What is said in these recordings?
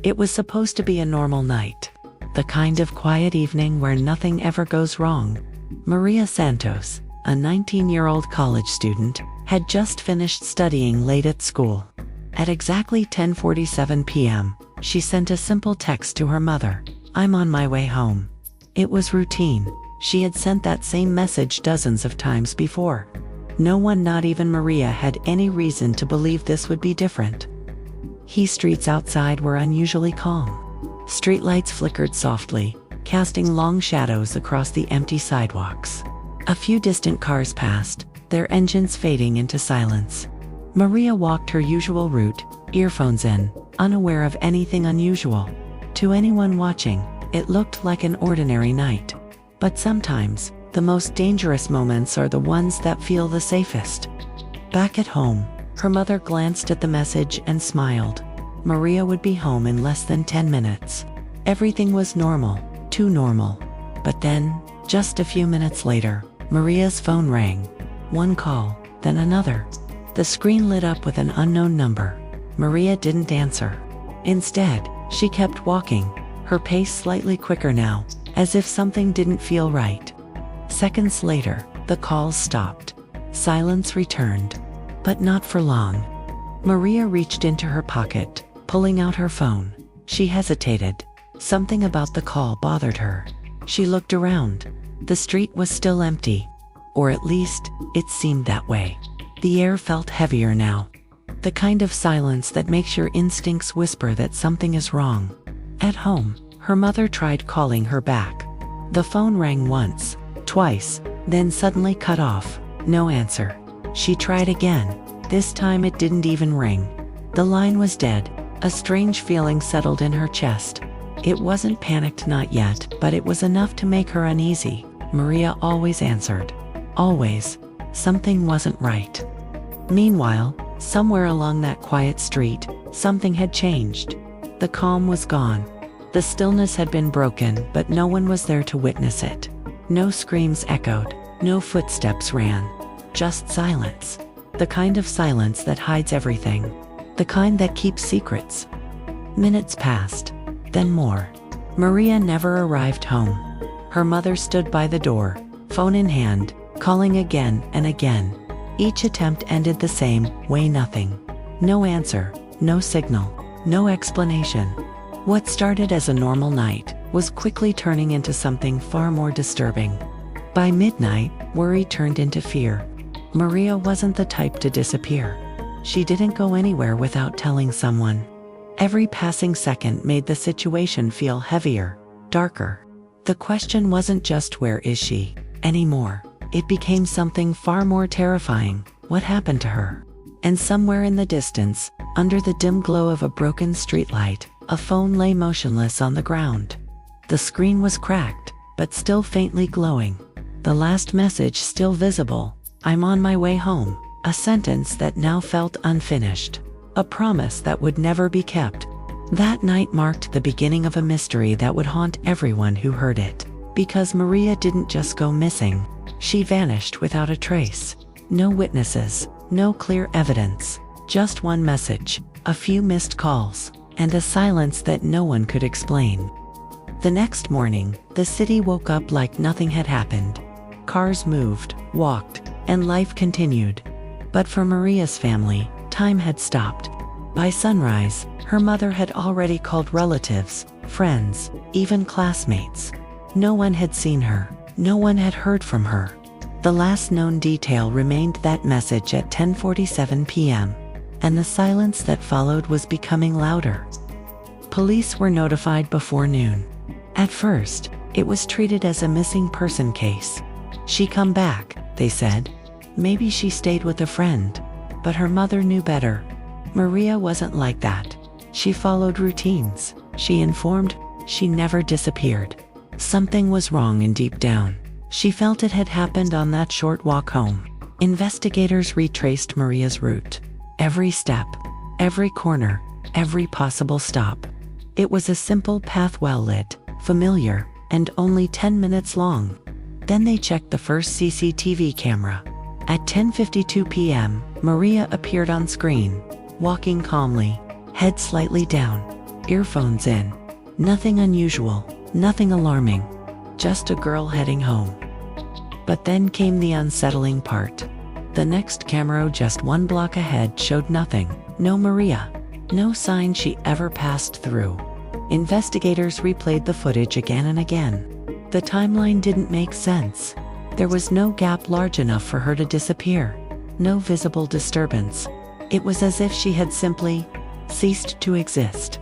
It was supposed to be a normal night. The kind of quiet evening where nothing ever goes wrong. Maria Santos, a 19-year-old college student, had just finished studying late at school. At exactly 10:47 p.m., she sent a simple text to her mother, "I'm on my way home." It was routine. She had sent that same message dozens of times before. No one, not even Maria, had any reason to believe this would be different. Streets outside were unusually calm. Streetlights flickered softly, casting long shadows across the empty sidewalks. A few distant cars passed, their engines fading into silence. Maria walked her usual route, earphones in, unaware of anything unusual. To anyone watching, it looked like an ordinary night. But sometimes, the most dangerous moments are the ones that feel the safest. Back at home, her mother glanced at the message and smiled. Maria would be home in less than 10 minutes. Everything was normal, too normal. But then, just a few minutes later, Maria's phone rang. One call, then another. The screen lit up with an unknown number. Maria didn't answer. Instead, she kept walking, her pace slightly quicker now, as if something didn't feel right. Seconds later, the calls stopped. Silence returned. But not for long. Maria reached into her pocket, pulling out her phone. She hesitated. Something about the call bothered her. She looked around. The street was still empty. Or at least, it seemed that way. The air felt heavier now. The kind of silence that makes your instincts whisper that something is wrong. At home, her mother tried calling her back. The phone rang once, twice, then suddenly cut off. No answer. She tried again. This time it didn't even ring. The line was dead. A strange feeling settled in her chest. It wasn't panicked, not yet, but it was enough to make her uneasy. Maria always answered. Always. Something wasn't right. Meanwhile, somewhere along that quiet street, something had changed. The calm was gone. The stillness had been broken, but no one was there to witness it. No screams echoed. No footsteps ran. Just silence. The kind of silence that hides everything. The kind that keeps secrets. Minutes passed. Then more. Maria never arrived home. Her mother stood by the door, phone in hand, calling again and again. Each attempt ended the same way: nothing. No answer, no signal, no explanation. What started as a normal night was quickly turning into something far more disturbing. By midnight, worry turned into fear. Maria wasn't the type to disappear. She didn't go anywhere without telling someone. Every passing second made the situation feel heavier, darker. The question wasn't just "where is she?" anymore. It became something far more terrifying: what happened to her? And somewhere in the distance, under the dim glow of a broken streetlight, a phone lay motionless on the ground. The screen was cracked, but still faintly glowing. The last message still visible: "I'm on my way home." A sentence that now felt unfinished. A promise that would never be kept. That night marked the beginning of a mystery that would haunt everyone who heard it. Because Maria didn't just go missing. She vanished without a trace. No witnesses, no clear evidence. Just one message, a few missed calls, and a silence that no one could explain. The next morning, the city woke up like nothing had happened. Cars moved, walked, and life continued. But for Maria's family, time had stopped. By sunrise, her mother had already called relatives, friends, even classmates. No one had seen her. No one had heard from her. The last known detail remained that message at 10:47 p.m., and the silence that followed was becoming louder. Police were notified before noon. At first, it was treated as a missing person case. "She come back," they said. Maybe she stayed with a friend. But her mother knew better. Maria wasn't like that. She followed routines. She informed. She never disappeared. Something was wrong, and deep down, she felt it had happened on that short walk home. Investigators retraced Maria's route. Every step, every corner, every possible stop. It was a simple path, well lit, familiar, and only 10 minutes long. Then they checked the first CCTV camera. At 10:52 p.m., Maria appeared on screen, walking calmly, head slightly down. earphones in. Nothing unusual, nothing alarming, just a girl heading home. But then came the unsettling part. The next camera just 1 block ahead showed nothing. No Maria. No sign she ever passed through. Investigators replayed the footage again and again. The timeline didn't make sense. There was no gap large enough for her to disappear. No visible disturbance. It was as if she had simply ceased to exist.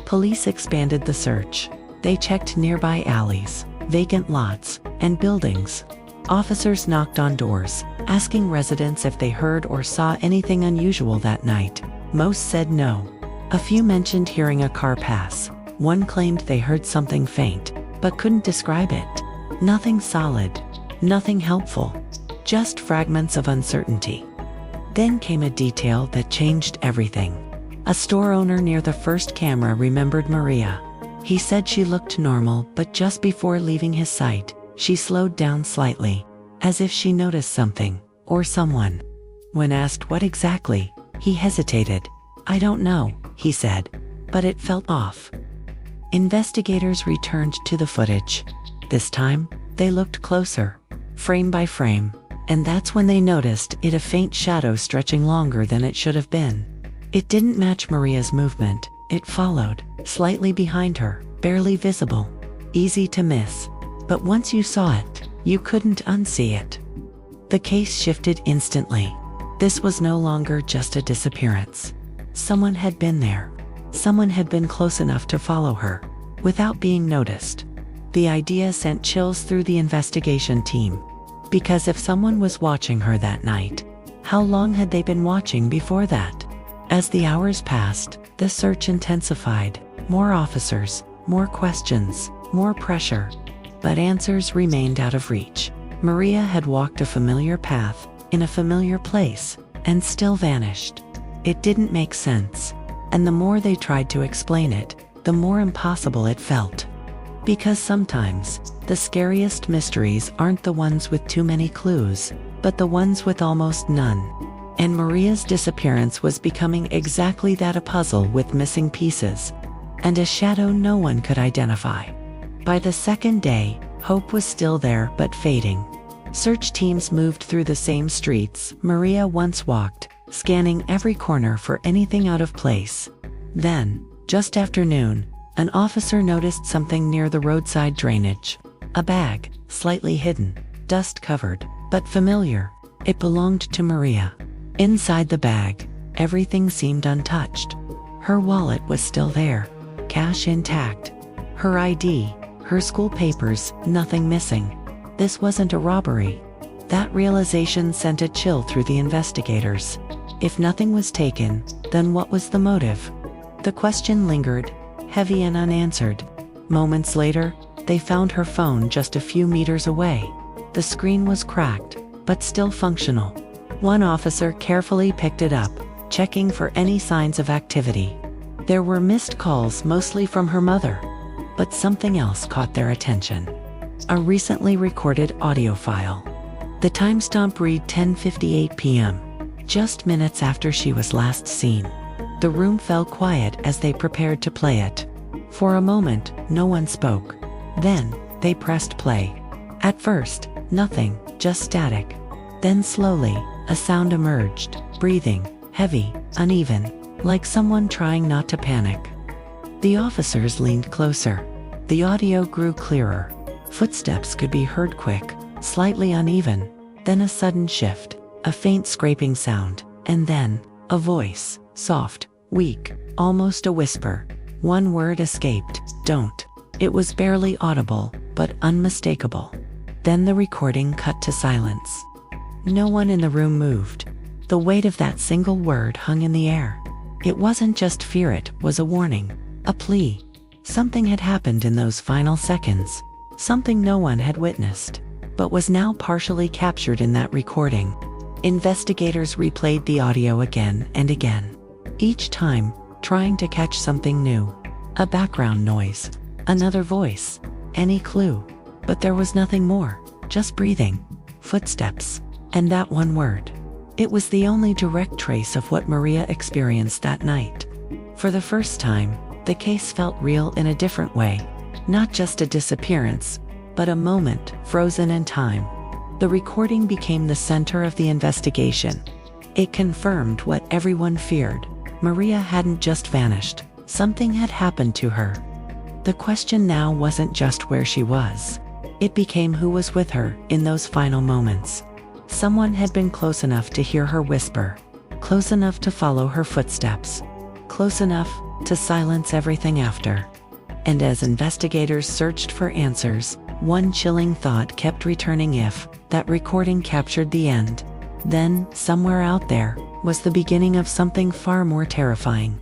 Police expanded the search. They checked nearby alleys, vacant lots, and buildings. Officers knocked on doors, asking residents if they heard or saw anything unusual that night. Most said no. A few mentioned hearing a car pass. One claimed they heard something faint, but couldn't describe it. Nothing solid, nothing helpful, just fragments of uncertainty. Then came a detail that changed everything. A store owner near the first camera remembered Maria. He said she looked normal, but just before leaving his sight, she slowed down slightly, as if she noticed something, or someone. When asked what exactly, he hesitated. "I don't know," he said, but it felt off. Investigators returned to the footage. This time, they looked closer, frame by frame, and that's when they noticed a faint shadow stretching longer than it should have been. It didn't match Maria's movement. It followed, slightly behind her, barely visible, easy to miss. But once you saw it, you couldn't unsee it. The case shifted instantly. This was no longer just a disappearance. Someone had been there. Someone had been close enough to follow her, without being noticed. The idea sent chills through the investigation team. Because if someone was watching her that night, how long had they been watching before that? As the hours passed, the search intensified. More officers, more questions, more pressure. But answers remained out of reach. Maria had walked a familiar path, in a familiar place, and still vanished. It didn't make sense. And the more they tried to explain it, the more impossible it felt. Because sometimes, the scariest mysteries aren't the ones with too many clues, but the ones with almost none. And Maria's disappearance was becoming exactly that, a puzzle with missing pieces, and a shadow no one could identify. By the second day, hope was still there but fading. Search teams moved through the same streets Maria once walked, scanning every corner for anything out of place. Then, just after noon, an officer noticed something near the roadside drainage. A bag, slightly hidden, dust-covered, but familiar. It belonged to Maria. Inside the bag, everything seemed untouched. Her wallet was still there, cash intact. Her ID, her school papers, nothing missing. This wasn't a robbery. That realization sent a chill through the investigators. If nothing was taken, then what was the motive? The question lingered, heavy and unanswered. Moments later, they found her phone just a few meters away. The screen was cracked, but still functional. One officer carefully picked it up, checking for any signs of activity. There were missed calls, mostly from her mother. But something else caught their attention. A recently recorded audio file. The timestamp read 10:58 p.m., just minutes after she was last seen. The room fell quiet as they prepared to play it. For a moment, no one spoke. Then, they pressed play. At first, nothing, just static. Then slowly, a sound emerged, breathing, heavy, uneven, like someone trying not to panic. The officers leaned closer. The audio grew clearer. Footsteps could be heard, quick, slightly uneven. Then a sudden shift, a faint scraping sound, and then, a voice, soft, weak, almost a whisper. One word escaped, "Don't." It was barely audible, but unmistakable. Then the recording cut to silence. No one in the room moved. The weight of that single word hung in the air. It wasn't just fear, it was a warning, a plea. Something had happened in those final seconds. Something no one had witnessed, but was now partially captured in that recording. Investigators replayed the audio again and again, each time trying to catch something new. A background noise, another voice, any clue. But there was nothing more, just breathing, footsteps, and that one word. It was the only direct trace of what Maria experienced that night. For the first time, The case felt real in a different way. Not just a disappearance, but a moment frozen in time. The recording became the center of the investigation. It confirmed what everyone feared. Maria hadn't just vanished. Something had happened to her. The question now wasn't just where she was. It became who was with her in those final moments. Someone had been close enough to hear her whisper, close enough to follow her footsteps, close enough to silence everything after. And as investigators searched for answers, one chilling thought kept returning: if that recording captured the end, then, somewhere out there, was the beginning of something far more terrifying.